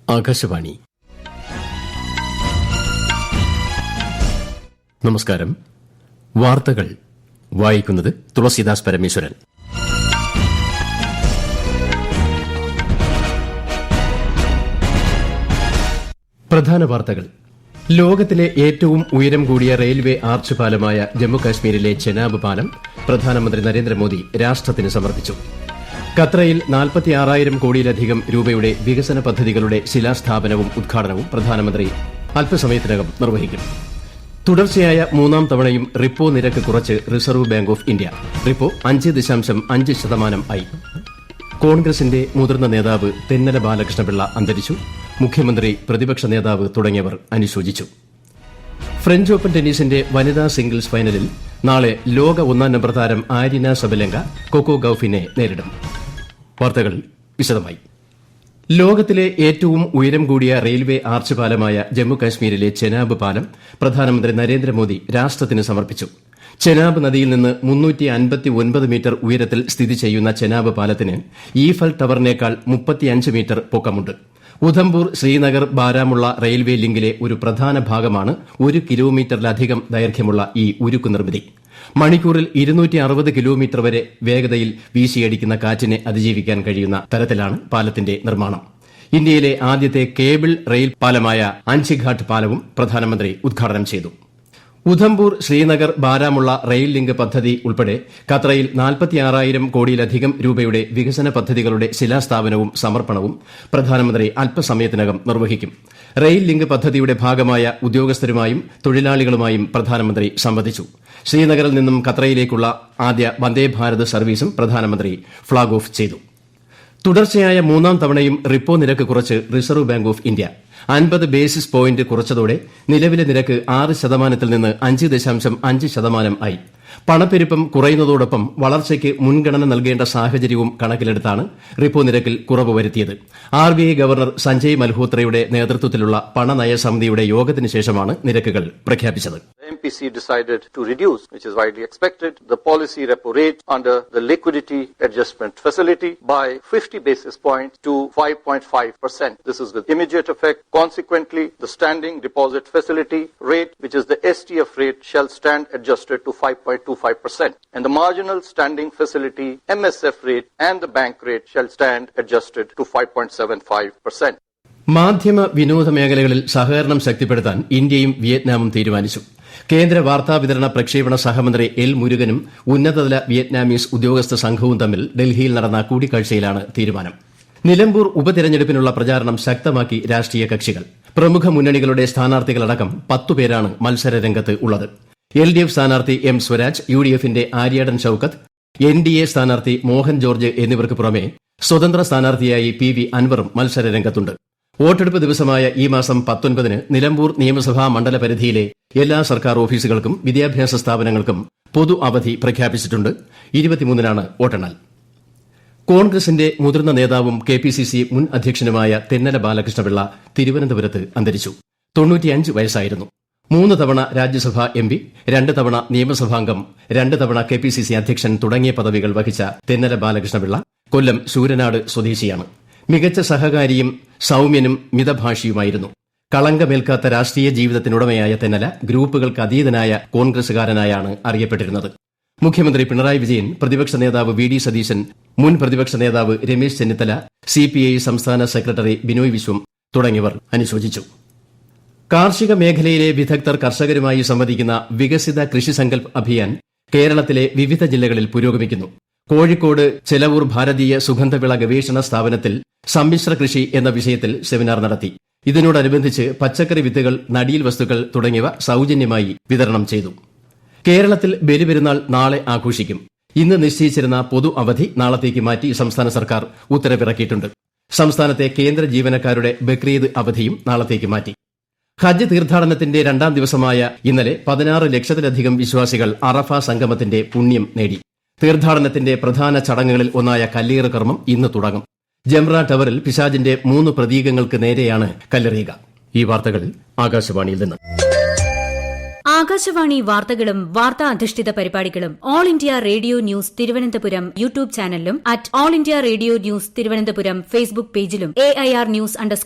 ആകാശവാണി. നമസ്കാരം. വാർത്തകൾ വായിക്കുന്നത് തുളസീദാസ് പരമേശ്വരൻ. പ്രധാന വാർത്തകൾ. ലോകത്തിലെ ഏറ്റവും ഉയരം കൂടിയ റെയിൽവേ ആർച്ച് പാലമായ ജമ്മുകാശ്മീരിലെ ചെനാബ് പാലം പ്രധാനമന്ത്രി നരേന്ദ്രമോദി രാഷ്ട്രത്തിന് സമർപ്പിച്ചു. ഖത്രയിൽ 46,000 കോടിയിലധികം രൂപയുടെ വികസന പദ്ധതികളുടെ ശിലാസ്ഥാപനവും ഉദ്ഘാടനവും പ്രധാനമന്ത്രി അല്പസമയത്തിനകം നിർവഹിക്കും. തുടർച്ചയായ മൂന്നാം തവണയും റിപ്പോ നിരക്ക് കുറച്ച് reserve bank of India. Repo 5.5% ആയി. കോൺഗ്രസിന്റെ മുതിർന്ന നേതാവ് തെന്നല ബാലകൃഷ്ണപിള്ള അന്തരിച്ചു. മുഖ്യമന്ത്രി, പ്രതിപക്ഷ നേതാവ് തുടങ്ങിയവർ അനുശോചിച്ചു. ഫ്രഞ്ച് ഓപ്പൺ ടെന്നീസിന്റെ വനിതാ സിംഗിൾസ് ഫൈനലിൽ നാളെ ലോക ഒന്നാം നമ്പർ താരം ആരിന സബലെങ്ക കൊക്കോ ഗൌഫിനെ നേരിടും. വാർത്തകൾ വിശദമായി. ലോകത്തിലെ ഏറ്റവും ഉയരം കൂടിയ റെയിൽവേ ആർച്ച് പാലമായ ജമ്മുകാശ്മീരിലെ ചെനാബ് പാലം പ്രധാനമന്ത്രി നരേന്ദ്രമോദി രാഷ്ട്രത്തിന് സമർപ്പിച്ചു. ചെനാബ് നദിയിൽ നിന്ന് 359 മീറ്റർ ഉയരത്തിൽ സ്ഥിതി ചെയ്യുന്ന ചെനാബ് പാലത്തിന് ഈഫൽ ടവറിനേക്കാൾ 35 മീറ്റർ പൊക്കമുണ്ട്. ഉധംപൂർ, ശ്രീനഗർ, ബാരാമുള്ള റെയിൽവേ ലിങ്കിലെ ഒരു പ്രധാന ഭാഗമാണ് 1 കിലോമീറ്ററിലധികം ദൈർഘ്യമുള്ള ഈ ഉരുക്കു നിർമ്മിതി. മണിക്കൂറിൽ 260 കിലോമീറ്റർ വരെ വേഗതയിൽ വീശിയടിക്കുന്ന കാറ്റിനെ അതിജീവിക്കാൻ കഴിയുന്ന തരത്തിലാണ് പാലത്തിന്റെ നിർമ്മാണം. ഇന്ത്യയിലെ ആദ്യത്തെ കേബിൾ റെയിൽ പാലമായ അൻഷിഘാട്ട് പാലവും പ്രധാനമന്ത്രി ഉദ്ഘാടനം ചെയ്തു. ഉധംപൂർ, ശ്രീനഗർ, ബാരാമുള്ള റെയിൽ ലിങ്ക് പദ്ധതി ഉൾപ്പെടെ ഖത്രയിൽ 46,000 കോടിയിലധികം രൂപയുടെ വികസന പദ്ധതികളുടെ ശിലാസ്ഥാപനവും സമർപ്പണവും പ്രധാനമന്ത്രി അല്പസമയത്തിനകം നിർവഹിക്കും. റെയിൽ ലിങ്ക് പദ്ധതിയുടെ ഭാഗമായ ഉദ്യോഗസ്ഥരുമായും തൊഴിലാളികളുമായും പ്രധാനമന്ത്രി സംവദിച്ചു. ശ്രീനഗറിൽ നിന്നും ഖത്രയിലേക്കുള്ള ആദ്യ വന്ദേഭാരത് സർവീസും പ്രധാനമന്ത്രി ഫ്ളാഗ് ഓഫ് ചെയ്തു. തുടർച്ചയായ മൂന്നാം തവണയും റിപ്പോ നിരക്ക് കുറച്ച് reserve bank of India 50 basis point കുറച്ചതോടെ നിലവിലെ നിരക്ക് 6% നിന്ന് 5.5% ആയി. പണപ്പെരുപ്പം കുറയുന്നതോടൊപ്പം വളർച്ചയ്ക്ക് മുൻഗണന നൽകേണ്ട സാഹചര്യവും കണക്കിലെടുത്താണ് റിപ്പോ നിരക്കിൽ കുറവ് വരുത്തിയത്. RBI ഗവർണർ സഞ്ജയ് മൽഹോത്രയുടെ നേതൃത്വത്തിലുള്ള പണനയ സമിതിയുടെ യോഗത്തിന് ശേഷമാണ് നിരക്കുകൾ പ്രഖ്യാപിച്ചത്. MPC decided to reduce, which is widely expected, the policy repo rate under the liquidity adjustment facility by 50 basis points to 5.5%. This is with immediate effect. Consequently, the standing deposit facility rate, which is the STF rate, shall stand adjusted to 5.25%. And the marginal standing facility MSF rate and the bank rate shall stand adjusted to 5.75%. മാധ്യമ വിനോദ മേഖലകളിൽ സഹകരണം ശക്തിപ്പെടുത്താൻ ഇന്ത്യയും വിയറ്റ്നാമും തീരുമാനിച്ചു. കേന്ദ്ര വാർത്താവിതരണ പ്രക്ഷേപണ സഹമന്ത്രി എൽ മുരുകനും ഉന്നതതല വിയറ്റ്നാമീസ് ഉദ്യോഗസ്ഥ സംഘവും തമ്മിൽ ഡൽഹിയിൽ നടന്ന കൂടിക്കാഴ്ചയിലാണ് തീരുമാനം. നിലമ്പൂർ ഉപതെരഞ്ഞെടുപ്പിനുള്ള പ്രചാരണം ശക്തമാക്കി രാഷ്ട്രീയ കക്ഷികൾ. പ്രമുഖ മുന്നണികളുടെ സ്ഥാനാർത്ഥികളടക്കം 10 പേരാണ് മത്സരരംഗത്ത് ഉള്ളത്. LDF സ്ഥാനാർത്ഥി M സ്വരാജ്, UDFന്റെ ആര്യാടൻ ഷൌക്കത്ത്, NDA സ്ഥാനാർത്ഥി മോഹൻ ജോർജ് എന്നിവർക്ക് പുറമെ സ്വതന്ത്ര സ്ഥാനാർത്ഥിയായി PV അൻവറും മത്സരരംഗത്തുണ്ട്. വോട്ടെടുപ്പ് ദിവസമായ ഈ മാസം 19-ന് നിലമ്പൂർ നിയമസഭാ മണ്ഡലപരിധിയിലെ എല്ലാ സർക്കാർ ഓഫീസുകൾക്കും വിദ്യാഭ്യാസ സ്ഥാപനങ്ങൾക്കും പൊതു അവധി പ്രഖ്യാപിച്ചിട്ടുണ്ട്. 23-നാണ് വോട്ടെണ്ണൽ. കോൺഗ്രസിന്റെ മുതിർന്ന നേതാവും KPCC മുൻ അധ്യക്ഷനുമായ തെന്നല ബാലകൃഷ്ണപിള്ള തിരുവനന്തപുരത്ത് അന്തരിച്ചു. 95 വയസ്സായിരുന്നു. 3 തവണ രാജ്യസഭാ MP, 2 തവണ നിയമസഭാംഗം, 2 തവണ KPCC അധ്യക്ഷൻ തുടങ്ങിയ പദവികൾ വഹിച്ച തെന്നല ബാലകൃഷ്ണപിള്ള കൊല്ലം ശൂരനാട് സ്വദേശിയാണ്. മികച്ച സഹകാരിയും സൌമ്യനും മിതഭാഷിയുമായിരുന്നു. കളങ്കമേൽക്കാത്ത രാഷ്ട്രീയ ജീവിതത്തിനുടമയായ തെന്നല ഗ്രൂപ്പുകൾക്ക് അതീതനായ കോൺഗ്രസുകാരനായാണ് അറിയപ്പെട്ടിരുന്നത്. മുഖ്യമന്ത്രി പിണറായി വിജയൻ, പ്രതിപക്ഷ നേതാവ് VD സതീശൻ, മുൻ പ്രതിപക്ഷ നേതാവ് രമേശ് ചെന്നിത്തല, CPI സംസ്ഥാന സെക്രട്ടറി ബിനോയ് വിശ്വം തുടങ്ങിയവർ അനുശോചിച്ചു. കാർഷിക മേഖലയിലെ വിദഗ്ധർ കർഷകരുമായി സംവദിക്കുന്ന വികസിത കൃഷി സങ്കൽപ് അഭിയാൻ കേരളത്തിലെ വിവിധ ജില്ലകളിൽ പുരോഗമിക്കുന്നു. കോഴിക്കോട് ചെലവൂർ ഭാരതീയ സുഗന്ധവിള ഗവേഷണ സ്ഥാപനത്തിൽ സമ്മിശ്ര കൃഷി എന്ന വിഷയത്തിൽ സെമിനാർ നടത്തി. ഇതിനോടനുബന്ധിച്ച് പച്ചക്കറി വിത്തുകൾ, നടീൽ വസ്തുക്കൾ തുടങ്ങിയവ സൌജന്യമായി വിതരണം ചെയ്തു. കേരളത്തിൽ ബലിപെരുന്നാൾ നാളെ ആഘോഷിക്കും. ഇന്ന് നിശ്ചയിച്ചിരുന്ന പൊതു അവധി നാളത്തേക്ക് മാറ്റി സംസ്ഥാന സർക്കാർ ഉത്തരവിറക്കിയിട്ടുണ്ട്. സംസ്ഥാനത്തെ കേന്ദ്ര ജീവനക്കാരുടെ ബക്രീദ് അവധിയും നാളത്തേക്ക് മാറ്റി. ഹജ്ജ് തീർത്ഥാടനത്തിന്റെ 2ാം ദിവസമായ ഇന്നലെ 16 ലക്ഷത്തിലധികം വിശ്വാസികൾ അറഫ സംഗമത്തിന്റെ പുണ്യം നേടി. തീർത്ഥാടനത്തിന്റെ പ്രധാന ചടങ്ങുകളിൽ ഒന്നായ കല്ലേറ് കർമ്മം ഇന്ന് തുടങ്ങും. ജംറ ടവറിൽ പിശാചിന്റെ 3 പ്രതീകങ്ങൾക്ക് നേരെയാണ് കല്ലെറിയുക. ഈ വാർത്തകൾ ആകാശവാണിയിൽ നിന്ന്. ആകാശവാണി വാർത്തകളും വാർത്താ അധിഷ്ഠിത പരിപാടികളും all India radio news Thiruvananthapuram YouTube ചാനലിലും at all India radio news Thiruvananthapuram Facebook പേജിലും AIR ന്യൂസ്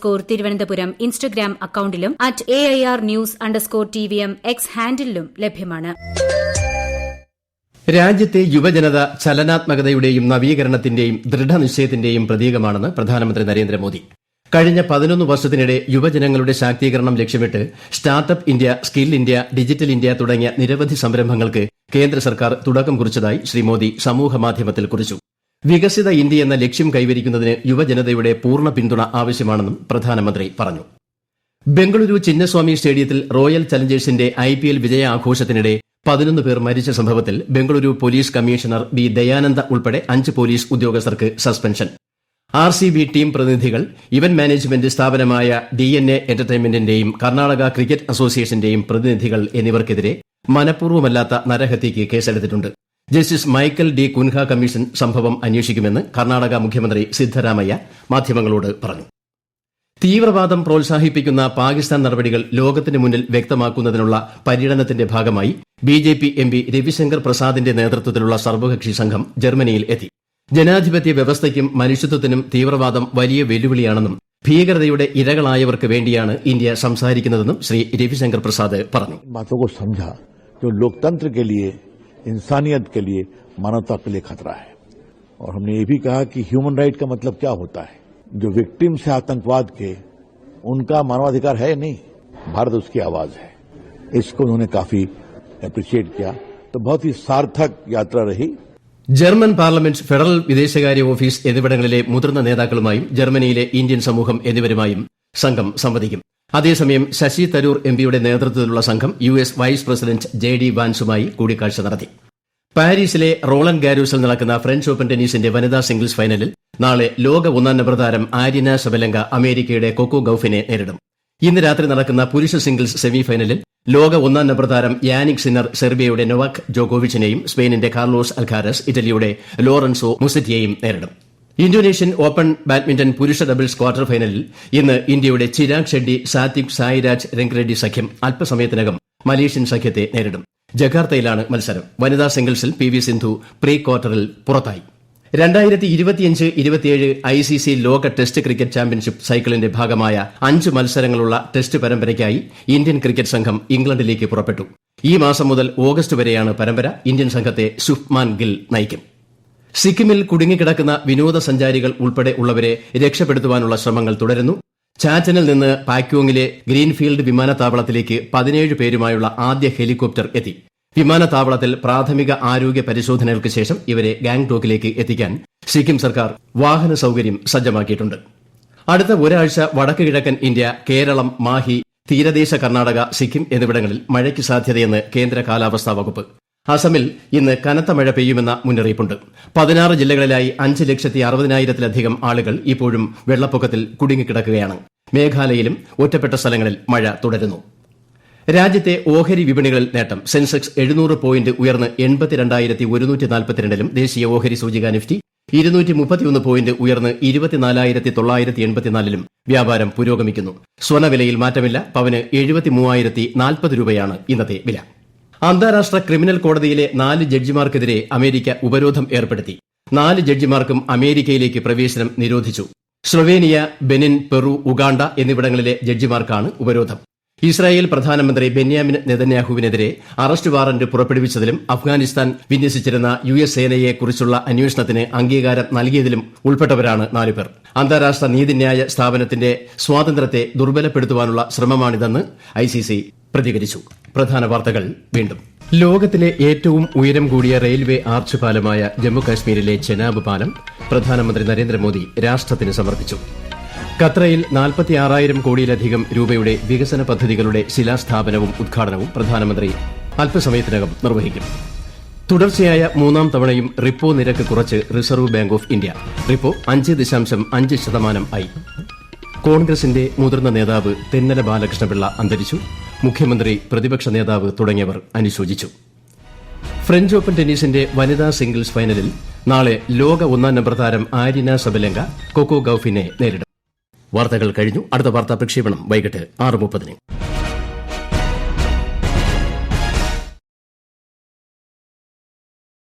_തിരുവനന്തപുരം ഇൻസ്റ്റഗ്രാം അക്കൌണ്ടിലും at AIR news _TVM X ഹാൻഡിലും ലഭ്യമാണ്. രാജ്യത്തെ യുവജനത ചലനാത്മകതയുടെയും നവീകരണത്തിന്റെയും ദൃഢനിശ്ചയത്തിന്റെയും പ്രതീകമാണെന്ന് പ്രധാനമന്ത്രി നരേന്ദ്രമോദി. കഴിഞ്ഞ 11 വർഷത്തിനിടെ യുവജനങ്ങളുടെ ശാക്തീകരണം ലക്ഷ്യമിട്ട് startup India, skill India, digital India തുടങ്ങിയ നിരവധി സംരംഭങ്ങൾക്ക് കേന്ദ്ര സർക്കാർ തുടക്കം കുറിച്ചതായി ശ്രീ മോദി സമൂഹമാധ്യമത്തിൽ കുറിച്ചു. വികസിത ഇന്ത്യ എന്ന ലക്ഷ്യം കൈവരിക്കുന്നതിന് യുവജനതയുടെ പൂർണ്ണ പിന്തുണ ആവശ്യമാണെന്നും പ്രധാനമന്ത്രി പറഞ്ഞു. ബംഗളൂരു ചിന്നസ്വാമി സ്റ്റേഡിയത്തിൽ റോയൽ ചലഞ്ചേഴ്സിന്റെ IPL വിജയാഘോഷത്തിനിടെ 11 പേർ മരിച്ച സംഭവത്തിൽ Bengaluru police commissioner B Dayananda ഉൾപ്പെടെ 5 പോലീസ് ഉദ്യോഗസ്ഥർക്ക് സസ്പെൻഷൻ. RCB ടീം പ്രതിനിധികൾ, ഇവന്റ് മാനേജ്മെന്റ് സ്ഥാപനമായ DNA എന്റർടൈൻമെന്റിന്റെയും കർണാടക ക്രിക്കറ്റ് അസോസിയേഷന്റെയും പ്രതിനിധികൾ എന്നിവർക്കെതിരെ മനഃപൂർവ്വമല്ലാത്ത നരഹത്യയ്ക്ക് കേസെടുത്തിട്ടുണ്ട്. Justice Michael D Cunha commission സംഭവം അന്വേഷിക്കുമെന്ന് കർണാടക മുഖ്യമന്ത്രി സിദ്ധരാമയ്യ മാധ്യമങ്ങളോട് പറഞ്ഞു. തീവ്രവാദം പ്രോത്സാഹിപ്പിക്കുന്ന പാകിസ്ഥാൻ നടപടികൾ ലോകത്തിന് മുന്നിൽ വ്യക്തമാക്കുന്നതിനുള്ള പര്യടനത്തിന്റെ ഭാഗമായി BJP MP രവിശങ്കർ പ്രസാദിന്റെ നേതൃത്വത്തിലുള്ള സർവകക്ഷി സംഘം ജർമ്മനിയിൽ എത്തി. ജനാധിപത്യ വ്യവസ്ഥയ്ക്കും മനുഷ്യത്വത്തിനും തീവ്രവാദം വലിയ വെല്ലുവിളിയാണെന്നും ഭീകരതയുടെ ഇരകളായവർക്ക് വേണ്ടിയാണ് ഇന്ത്യ സംസാരിക്കുന്നതെന്നും ശ്രീ രവിശങ്കർ പ്രസാദ് പറഞ്ഞു. बातों को समझा जो लोकतंत्र के लिए, इंसानियत के लिए, मानवता के लिए खतरा है. और हमने ये भी कहा कि ह्यूमन राइट का मतलब क्या होता है. जो विक्टिम्स है आतंकवाद के, उनका मानवाधिकार है नहीं, भारत उसकी आवाज है. इसको उन्होंने काफी अप्रिशिएट किया. तो बहुत ही सार्थक यात्रा रही. ജർമ്മൻ പാർലമെന്റ്, ഫെഡറൽ വിദേശകാര്യ ഓഫീസ് എന്നിവിടങ്ങളിലെ മുതിർന്ന നേതാക്കളുമായും ജർമ്മനിയിലെ ഇന്ത്യൻ സമൂഹം എന്നിവരുമായും സംഘം സംവദിക്കും. അതേസമയം ശശി തരൂർ MPയുടെ നേതൃത്വത്തിലുള്ള സംഘം US വൈസ് പ്രസിഡന്റ് JD വാൻസുമായി കൂടിക്കാഴ്ച നടത്തി. പാരീസിലെ റോളൻ ഗാരൂസിൽ നടക്കുന്ന ഫ്രഞ്ച് ഓപ്പൺ ടെന്നീസിന്റെ വനിതാ സിംഗിൾസ് ഫൈനലിൽ നാളെ ലോക 1 നമ്പർ താരം ആര്യന ശബലങ്ക അമേരിക്കയുടെ കൊക്കോ ഗൌഫിനെ നേരിടും. ഇന്ന് രാത്രി നടക്കുന്ന പുരുഷ സിംഗിൾസ് സെമിഫൈനലിൽ ലോക 1 നമ്പർ താരം യാനിക് സിന്നർ സെർബിയയുടെ നൊവാക് ജോക്കോവിച്ചിനെയും സ്പെയിനിന്റെ കാർലോസ് അൽക്കാരസ് ഇറ്റലിയുടെ ലോറൻസോ മുസറ്റിയെയും നേരിടും. ഇന്തോനേഷ്യൻ ഓപ്പൺ ബാഡ്മിന്റൺ പുരുഷ ഡബിൾസ് ക്വാർട്ടർ ഫൈനലിൽ ഇന്ന് ഇന്ത്യയുടെ ചിരാഗ് ഷെഡ്ഡി, സാത്വിക് സായിരാജ് രംഗറെഡ്ഡി സഖ്യം അല്പസമയത്തിനകം മലേഷ്യൻ സഖ്യത്തെ നേരിടും. ജക്കാർത്തയിലാണ് മത്സരം. വനിതാ സിംഗിൾസിൽ PV സിന്ധു പ്രീ ക്വാർട്ടറിൽ പുറത്തായി. 2025-27 ICC ലോക ടെസ്റ്റ് ക്രിക്കറ്റ് ചാമ്പ്യൻഷിപ്പ് സൈക്കിളിന്റെ ഭാഗമായ 5 മത്സരങ്ങളുള്ള ടെസ്റ്റ് പരമ്പരയ്ക്കായി ഇന്ത്യൻ ക്രിക്കറ്റ് സംഘം ഇംഗ്ലണ്ടിലേക്ക് പുറപ്പെട്ടു. ഈ മാസം മുതൽ ഓഗസ്റ്റ് വരെയാണ് പരമ്പര. ഇന്ത്യൻ സംഘത്തെ ശുഭ്മാൻ ഗിൽ നയിക്കും. സിക്കിമിൽ കുടുങ്ങിക്കിടക്കുന്ന വിനോദസഞ്ചാരികൾ ഉൾപ്പെടെ ഉള്ളവരെ രക്ഷപ്പെടുത്തുവാനുള്ള ശ്രമങ്ങൾ തുടരുന്നു. ചാറ്റനിൽ നിന്ന് പാക്യോങ്ങിലെ ഗ്രീൻഫീൽഡ് വിമാനത്താവളത്തിലേക്ക് 17 പേരുമായുള്ള ആദ്യ ഹെലികോപ്റ്റർ എത്തി. വിമാനത്താവളത്തിൽ പ്രാഥമിക ആരോഗ്യ പരിശോധനകൾക്ക് ശേഷം ഇവരെ ഗാംഗ്ടോക്കിലേക്ക് എത്തിക്കാൻ സിക്കിം സർക്കാർ വാഹന സൌകര്യം സജ്ജമാക്കിയിട്ടുണ്ട്. അടുത്ത ഒരാഴ്ച വടക്ക് കിഴക്കൻ ഇന്ത്യ, കേരളം, മാഹി, തീരദേശ കർണാടക, സിക്കിം എന്നിവിടങ്ങളിൽ മഴയ്ക്ക് സാധ്യതയെന്ന് കേന്ദ്ര കാലാവസ്ഥാ വകുപ്പ്. അസമിൽ ഇന്ന് കനത്ത മഴ പെയ്യുമെന്ന മുന്നറിയിപ്പുണ്ട്. 16 ജില്ലകളിലായി 5,60,000-ലധികം ആളുകൾ ഇപ്പോഴും വെള്ളപ്പൊക്കത്തിൽ കുടുങ്ങിക്കിടക്കുകയാണ്. മേഘാലയയിലും ഒറ്റപ്പെട്ട സ്ഥലങ്ങളിൽ മഴ തുടരുന്നു. രാജ്യത്തെ ഓഹരി വിപണികളിൽ നേട്ടം. സെൻസെക്സ് 700 പോയിന്റ് ഉയർന്ന് 82,142-ലും ദേശീയ ഓഹരി സൂചിക നിഫ്റ്റി 231 പോയിന്റ് ഉയർന്ന് 24,984-ലും വ്യാപാരം പുരോഗമിക്കുന്നു. സ്വർണ്ണവിലയിൽ മാറ്റമില്ല. പവന് 73,040 രൂപയാണ് ഇന്നത്തെ വില. അന്താരാഷ്ട്ര ക്രിമിനൽ കോടതിയിലെ 4 ജഡ്ജിമാർക്കെതിരെ അമേരിക്ക ഉപരോധം ഏർപ്പെടുത്തി. 4 ജഡ്ജിമാർക്കും അമേരിക്കയിലേക്ക് പ്രവേശനം നിരോധിച്ചു. സ്ലൊവേനിയ, ബെനിൻ, പെറു, ഉഗാണ്ട എന്നിവിടങ്ങളിലെ ജഡ്ജിമാർക്കാണ് ഉപരോധം. ഇസ്രായേൽ പ്രധാനമന്ത്രി ബെന്യാമിൻ നെതന്യാഹുവിനെതിരെ അറസ്റ്റ് വാറന്റ് പുറപ്പെടുവിച്ചതിലും അഫ്ഗാനിസ്ഥാൻ വിന്യസിച്ചിരുന്ന US സേനയെക്കുറിച്ചുള്ള അന്വേഷണത്തിന് അംഗീകാരം നൽകിയതിലും ഉൾപ്പെട്ടവരാണ് 4 പേർ. അന്താരാഷ്ട്ര നീതിന്യായ സ്ഥാപനത്തിന്റെ സ്വാതന്ത്ര്യത്തെ ദുർബലപ്പെടുത്തുവാനുള്ള ശ്രമമാണിതെന്ന് ICC പ്രതികരിച്ചു. പ്രധാന വാർത്തകൾ വീണ്ടും. ലോകത്തിലെ ഏറ്റവും ഉയരം കൂടിയ റെയിൽവേ ആർച്ച് പാലമായ ജമ്മുകാശ്മീരിലെ ചെനാബ് പാലം പ്രധാനമന്ത്രി നരേന്ദ്രമോദി രാഷ്ട്രത്തിന് സമർപ്പിച്ചു. ഖത്രയിൽ 46,000 കോടിയിലധികം രൂപയുടെ വികസന പദ്ധതികളുടെ ശിലാസ്ഥാപനവും ഉദ്ഘാടനവും പ്രധാനമന്ത്രി അല്പസമയത്തിനകം നിർവഹിക്കും. തുടർച്ചയായ 3ാം തവണയും റിപ്പോ നിരക്ക് കുറച്ച് reserve bank of India. Repo 5.5% ആയി. കോൺഗ്രസിന്റെ മുതിർന്ന നേതാവ് തെന്നല ബാലകൃഷ്ണപിള്ള അന്തരിച്ചു. മുഖ്യമന്ത്രി, പ്രതിപക്ഷ നേതാവ് തുടങ്ങിയവർ അനുശോചിച്ചു. ഫ്രഞ്ച് ഓപ്പൺ ടെന്നീസിന്റെ വനിതാ സിംഗിൾസ് ഫൈനലിൽ നാളെ ലോക 1 നമ്പർ താരം ആര്യന ശബലങ്ക കൊക്കോ ഗൌഫിനെ നേരിടും. വാർത്തകൾ കഴിഞ്ഞു. അടുത്ത വാർത്താ പ്രക്ഷേപണം വൈകിട്ട് 6:30.